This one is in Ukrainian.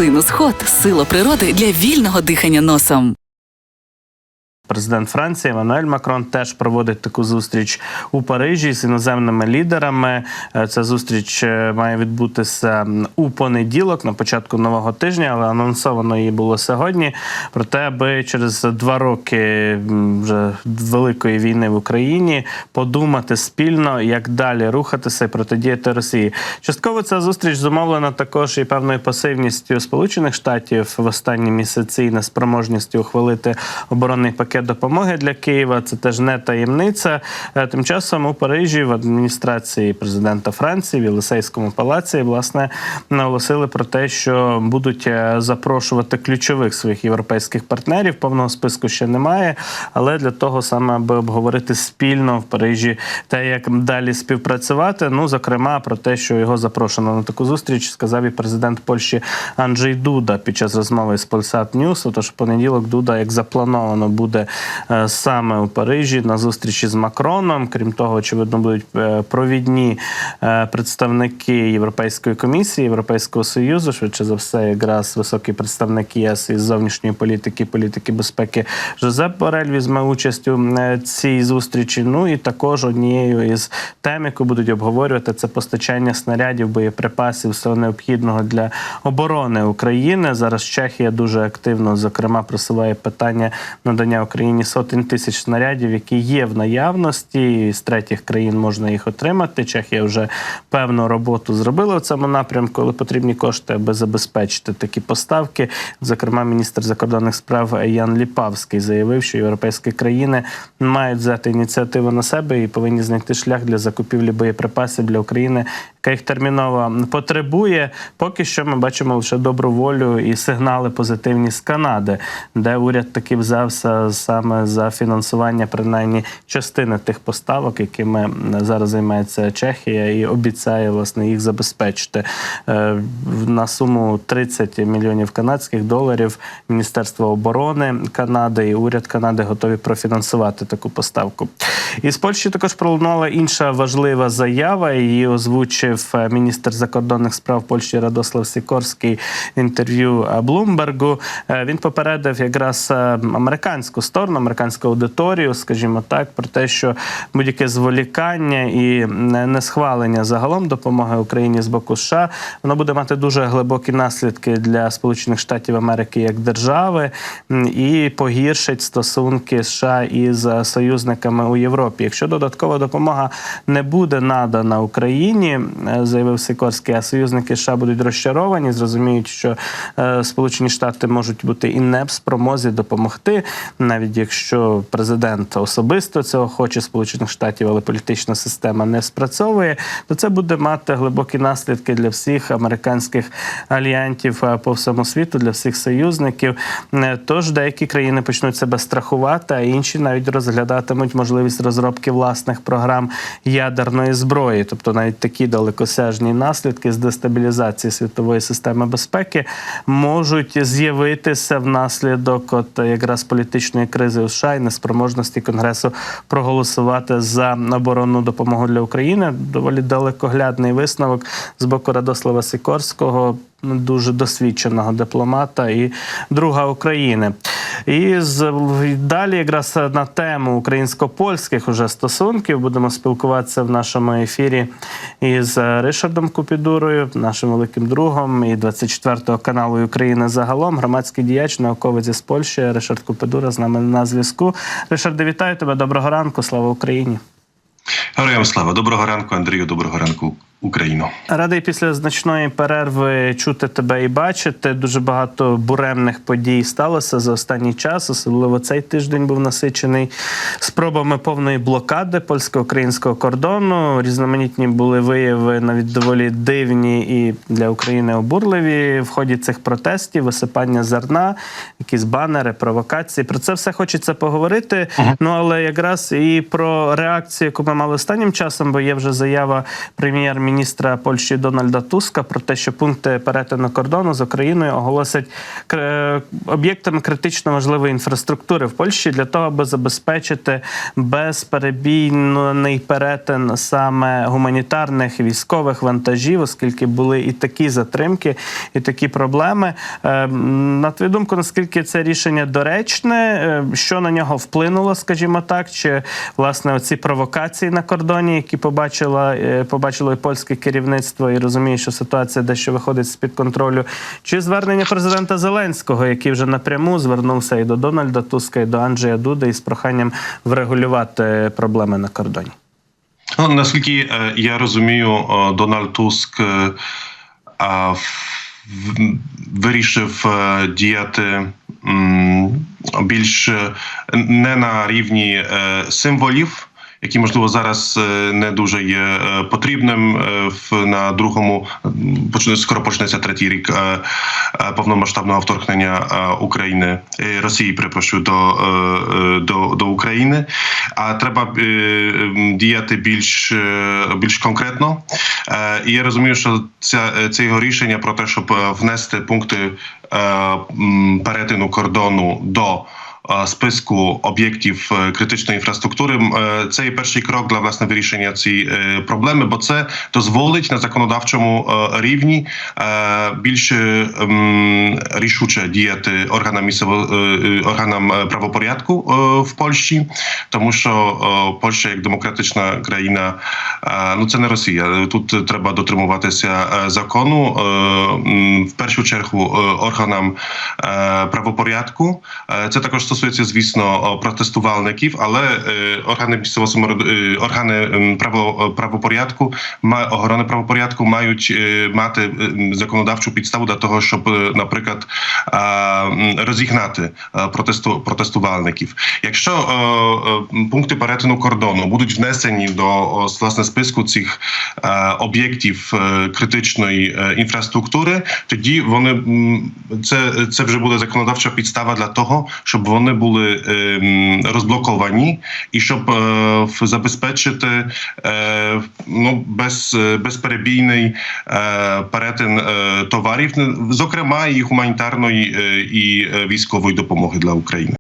Синус-Хот – сила природи для вільного дихання носом. Президент Франції Еммануель Макрон теж проводить таку зустріч у Парижі з іноземними лідерами. Ця зустріч має відбутися у понеділок, на початку нового тижня, але анонсовано її було сьогодні. Про те, аби через 2 роки вже великої війни в Україні подумати спільно, як далі рухатися і протидіяти Росії. Частково ця зустріч зумовлена також і певною пасивністю Сполучених Штатів в останні місяці і неспроможністю ухвалити оборонний пакет допомоги для Києва. Це теж не таємниця. Тим часом у Парижі в адміністрації президента Франції, в Єлисейському палаці, власне, наголосили про те, що будуть запрошувати ключових своїх європейських партнерів. Повного списку ще немає, але для того саме, аби обговорити спільно в Парижі те, як далі співпрацювати. Ну, зокрема, про те, що його запрошено на таку зустріч, сказав і президент Польщі Анджей Дуда під час розмови з Polsat News. Отож, в понеділок Дуда, як заплановано, буде саме у Парижі на зустрічі з Макроном. Крім того, очевидно, будуть провідні представники Європейської комісії, Європейського Союзу, швидше за все, якраз високий представник ЄС із зовнішньої політики, політики безпеки Жозеп Борель візьме участь у цій зустрічі. Ну і також однією із тем, яку будуть обговорювати, це постачання снарядів, боєприпасів, всього необхідного для оборони України. Зараз Чехія дуже активно, зокрема, просуває питання надання Україні сотень тисяч снарядів, які є в наявності, і з третіх країн можна їх отримати. Чехія вже певну роботу зробила в цьому напрямку, але потрібні кошти, аби забезпечити такі поставки. Зокрема, міністр закордонних справ Ян Ліпавський заявив, що європейські країни мають взяти ініціативу на себе і повинні знайти шлях для закупівлі боєприпасів для України, яка їх терміново потребує. Поки що ми бачимо лише добру волю і сигнали позитивні з Канади, де уряд таки взявся саме за фінансування принаймні частини тих поставок, якими зараз займається Чехія, і обіцяє, власне, їх забезпечити. На суму 30 мільйонів канадських доларів Міністерство оборони Канади і уряд Канади готові профінансувати таку поставку. І з Польщі також пролунала інша важлива заява. Її озвучив міністр закордонних справ Польщі Радослав Сікорський в інтерв'ю Блумбергу. Він попередив якраз американську сторону, американську аудиторію, скажімо так, про те, що будь-яке зволікання і несхвалення загалом допомоги Україні з боку США, воно буде мати дуже глибокі наслідки для Сполучених Штатів Америки як держави і погіршить стосунки США із союзниками у Європі. Якщо додаткова допомога не буде надана Україні, заявив Сікорський, а союзники США будуть розчаровані, зрозуміють, що Сполучені Штати можуть бути і не в спромозі допомогти, навіть якщо президент особисто цього хоче, Сполучених Штатів, але політична система не спрацьовує, то це буде мати глибокі наслідки для всіх американських альянтів по всьому світу, для всіх союзників. Тож деякі країни почнуть себе страхувати, а інші навіть розглядатимуть можливість розробки власних програм ядерної зброї. Тобто навіть такі далекосяжні наслідки з дестабілізації світової системи безпеки можуть з'явитися внаслідок якраз політичної кризи у США і неспроможності Конгресу проголосувати за оборонну допомогу для України. Доволі далекоглядний висновок з боку Радослава Сікорського, дуже досвідченого дипломата і друга України. І далі якраз на тему українсько-польських уже стосунків будемо спілкуватися в нашому ефірі із Ришардом Купідурою, нашим великим другом, і 24-го каналу України загалом. Громадський діяч, науковець із Польщі Ришард Купідура з нами на зв'язку. Ришарде, вітаю тебе, доброго ранку, слава Україні! Героям слава! Доброго ранку, Андрію, доброго ранку, Україну. Радий після значної перерви чути тебе і бачити. Дуже багато буремних подій сталося за останній час. Особливо цей тиждень був насичений спробами повної блокади польсько-українського кордону. Різноманітні були вияви, навіть доволі дивні і для України обурливі в ході цих протестів, висипання зерна, якісь банери, провокації. Про це все хочеться поговорити. Ну, але якраз і про реакцію, яку ми мали останнім часом, бо є вже заява прем'єр-міністра прем'єр-міністра Польщі Дональда Туска про те, що пункти перетину кордону з Україною оголосять об'єктами критично важливої інфраструктури в Польщі для того, аби забезпечити безперебійний перетин саме гуманітарних військових вантажів, оскільки були і такі затримки, і такі проблеми. На твою думку, наскільки це рішення доречне? Що на нього вплинуло, скажімо так? Чи, власне, оці провокації на кордоні, які побачило і польське керівництво, і розуміє, що ситуація дещо виходить з-під контролю? Чи звернення президента Зеленського, який вже напряму звернувся і до Дональда Туска, і до Анджея Дуди із проханням врегулювати проблеми на кордоні? Ну, наскільки я розумію, Дональд Туск вирішив діяти більш не на рівні символів, які, можливо, зараз не дуже є потрібним на другому, скоро почнеться третій рік повномасштабного вторгнення України, Росії, перепрошую, до України. А треба діяти більш конкретно. І я розумію, що це його рішення про те, щоб внести пункти перетину кордону до списку об'єктів критичної інфраструктури. Це є перший крок для, власне, вирішення цієї проблеми, бо це дозволить на законодавчому рівні більш рішуче діяти органам правопорядку в Польщі, тому що Польща як демократична країна, ну це не Росія, тут треба дотримуватися закону, в першу чергу органам правопорядку. Це також стосується, звісно, протестувальників, але органи правопорядку, охорони правопорядку мають мати законодавчу підставу для того, щоб, наприклад, розігнати протестувальників. Якщо пункти перетину кордону будуть внесені до, власне, списку цих об'єктів критичної інфраструктури, тоді це вже буде законодавча підстава для того, щоб вони були розблоковані і щоб забезпечити безперебійний перетин товарів, зокрема і гуманітарної, і військової допомоги для України.